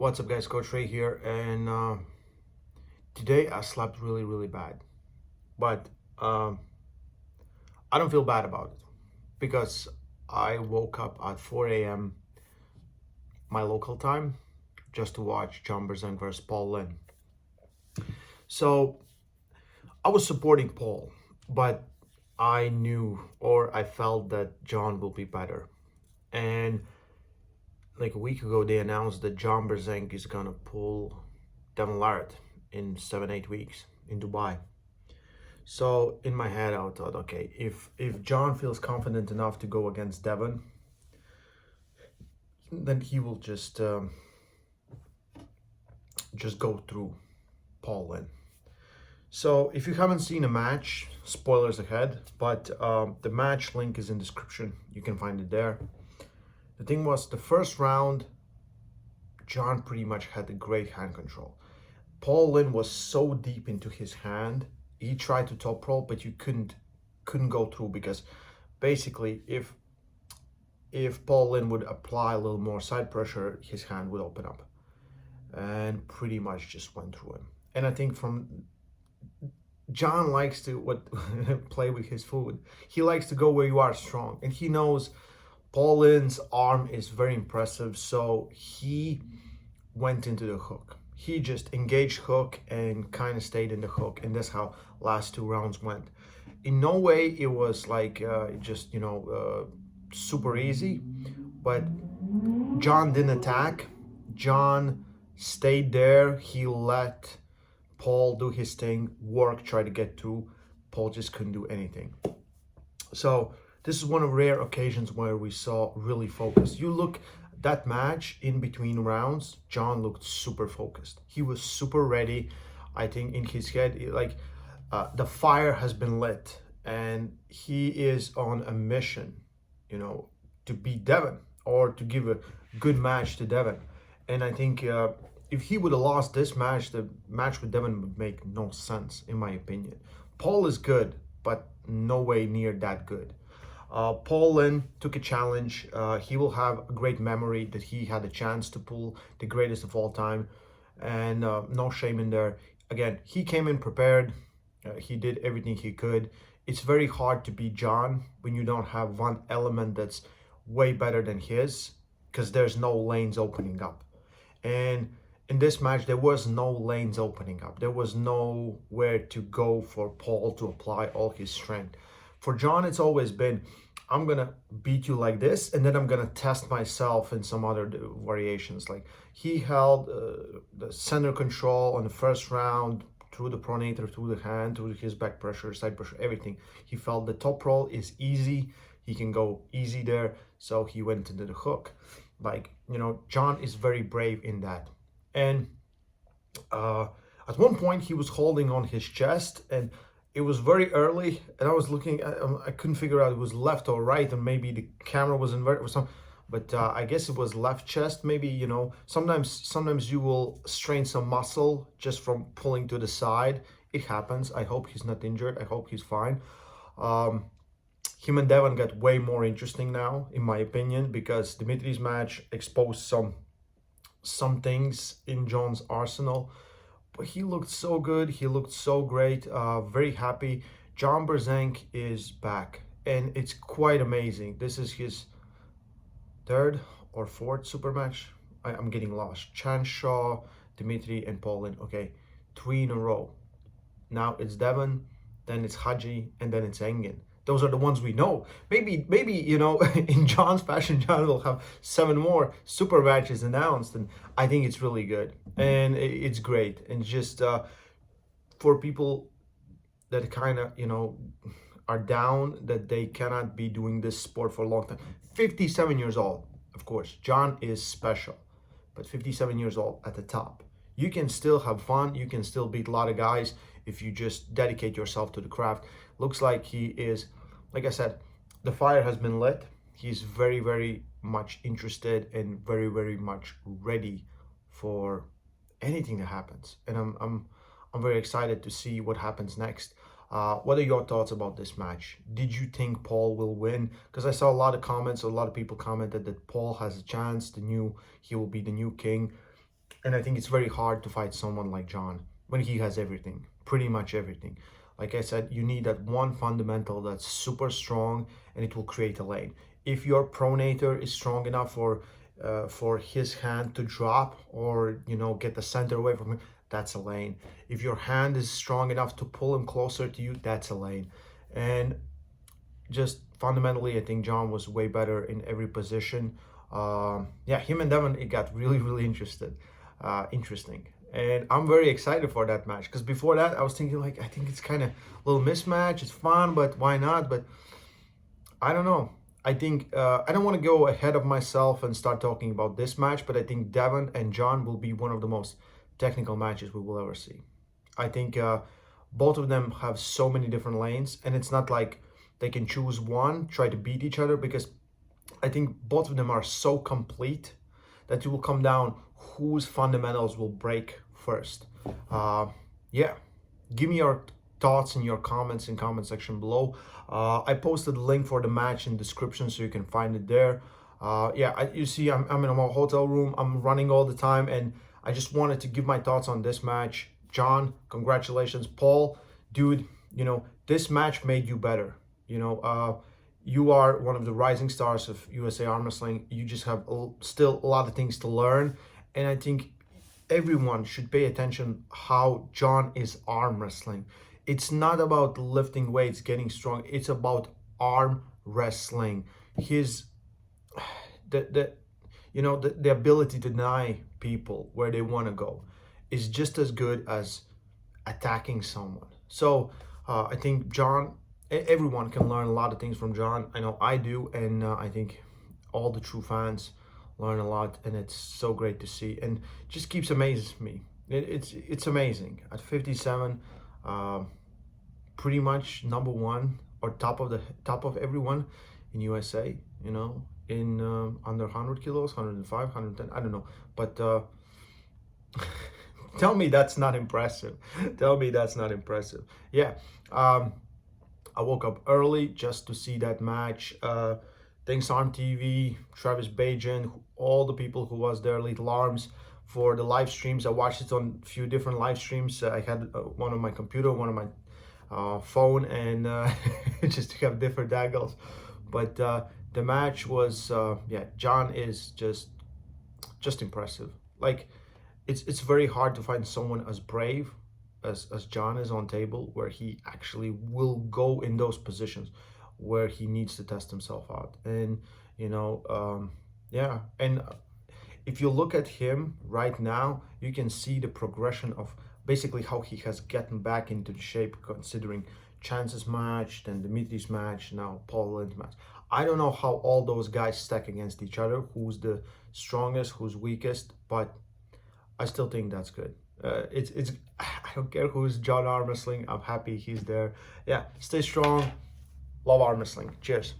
What's up, guys? Coach Ray here, and today I slept really bad, but I don't feel bad about it because I woke up at 4 a.m. my local time just to watch Brzenk versus Paul Linn. So I was supporting Paul, but I knew or I felt that John will be better. And like a week ago, they announced that Brzenk is gonna pull Devin Larratt in 7-8 weeks in Dubai. So in my head, I thought, okay, if John feels confident enough to go against Devin, then he will just go through Paul Linn. So if you haven't seen a match, spoilers ahead, but the match link is in description. You can find it there. The thing was, the first round, John pretty much had a great hand control. Paul Linn was so deep into his hand. He tried to top roll, but you couldn't go through, because basically if Paul Linn would apply a little more side pressure, his hand would open up, and pretty much just went through him. And I think John likes to play with his food. He likes to go where you are strong, and he knows Paul Linn's arm is very impressive, so he went into the hook. He just engaged hook and kind of stayed in the hook, and that's how last two rounds went. In no way it was like super easy, but John didn't attack. John stayed there. He let Paul do his thing, work, try to get through. Paul just couldn't do anything. So this is one of rare occasions where we saw really focused. You look that match in between rounds, John looked super focused. He was super ready. I think in his head, the fire has been lit, and he is on a mission, to beat Devin or to give a good match to Devin. And I think if he would have lost this match, the match with Devin would make no sense, in my opinion. Paul is good, but no way near that good. Paul Linn took a challenge. He will have a great memory that he had a chance to pull the greatest of all time, and no shame in there. Again, he came in prepared. He did everything he could. It's very hard to beat John when you don't have one element that's way better than his, because there's no lanes opening up. And in this match, there was no lanes opening up. There was nowhere to go for Paul to apply all his strength. For John, it's always been, I'm going to beat you like this, and then I'm going to test myself in some other variations. Like, he held the center control on the first round, through the pronator, through the hand, through his back pressure, side pressure, everything. He felt the top roll is easy. He can go easy there, so he went into the hook. John is very brave in that. And at one point, he was holding on his chest, and it was very early, and I was looking, I couldn't figure out it was left or right, and maybe the camera was inverted or something, but I guess it was left chest, maybe, sometimes you will strain some muscle just from pulling to the side. It happens. I hope he's not injured. I hope he's fine. Him and Devin got way more interesting now, in my opinion, because Dimitri's match exposed some things in John's arsenal. But he looked so good. He looked so great. Very happy. Brzenk is back, and it's quite amazing. This is his third or fourth super match. I'm getting lost. Chan Shaw, Dimitri, and Paul Linn. Okay, 3 in a row. Now it's Devin, then it's Haji, and then it's Engin. Those are the ones we know. Maybe in John's fashion, John will have 7 more super matches announced, and I think it's really good, and it's great. And just for people that kind of are down that they cannot be doing this sport for a long time. 57 years old, of course. John is special, but 57 years old at the top. You can still have fun. You can still beat a lot of guys if you just dedicate yourself to the craft. Looks like he is, like I said, the fire has been lit. He's very much interested and very much ready for anything that happens. And I'm very excited to see what happens next. What are your thoughts about this match? Did you think Paul will win? Because I saw a lot of comments. A lot of people commented that Paul has a chance. He will be the new king. And I think it's very hard to fight someone like John when he has everything, pretty much everything. Like I said, you need that one fundamental that's super strong, and it will create a lane. If your pronator is strong enough for his hand to drop, or get the center away from him, that's a lane. If your hand is strong enough to pull him closer to you, that's a lane. And just fundamentally, I think John was way better in every position. Yeah, him and Devon, it got really interesting. And I'm very excited for that match, because before that I was thinking, like, I think it's kind of a little mismatch. It's fun, but why not? But I don't know. I think I don't want to go ahead of myself and start talking about this match, but I think Devon and John will be one of the most technical matches we will ever see. I think both of them have so many different lanes, and it's not like they can choose one, try to beat each other, because I think both of them are so complete that it will come down whose fundamentals will break first. Yeah, give me your thoughts and your comments in comment section below. I posted the link for the match in the description, so you can find it there. Yeah, you see, I'm in a hotel room. I'm running all the time, and I just wanted to give my thoughts on this match. John, congratulations. Paul, dude, this match made you better. You are one of the rising stars of USA Arm Wrestling. You just have still a lot of things to learn, and I think everyone should pay attention how John is arm wrestling. It's not about lifting weights, getting strong. It's about arm wrestling. His the ability to deny people where they want to go is just as good as attacking someone. So I think John, everyone can learn a lot of things from John. I know I do, and I think all the true fans learn a lot, and it's so great to see, and just keeps amazing me. It's amazing at 57, pretty much number one or top of everyone in USA. In under 100 kilos, 105, 110. I don't know, but tell me that's not impressive. Tell me that's not impressive. Yeah. I woke up early just to see that match. Thanks on TV, Travis Bajan, all the people who was there, Little Arms, for the live streams. I watched it on a few different live streams. I had one on my computer, one on my phone, and just to have different angles. But the match was, yeah, John is just impressive. Like, it's very hard to find someone as brave as John is on table, where he actually will go in those positions where he needs to test himself out. And yeah, and if you look at him right now, you can see the progression of basically how he has gotten back into the shape, considering Chance's match, then Dimitri's match, now Paul Lynn's match. I don't know how all those guys stack against each other, who's the strongest, who's weakest, but I still think that's good. It's I don't care who's John Arm Wrestling. I'm happy he's there. Yeah, stay strong. Love arm wrestling. Cheers.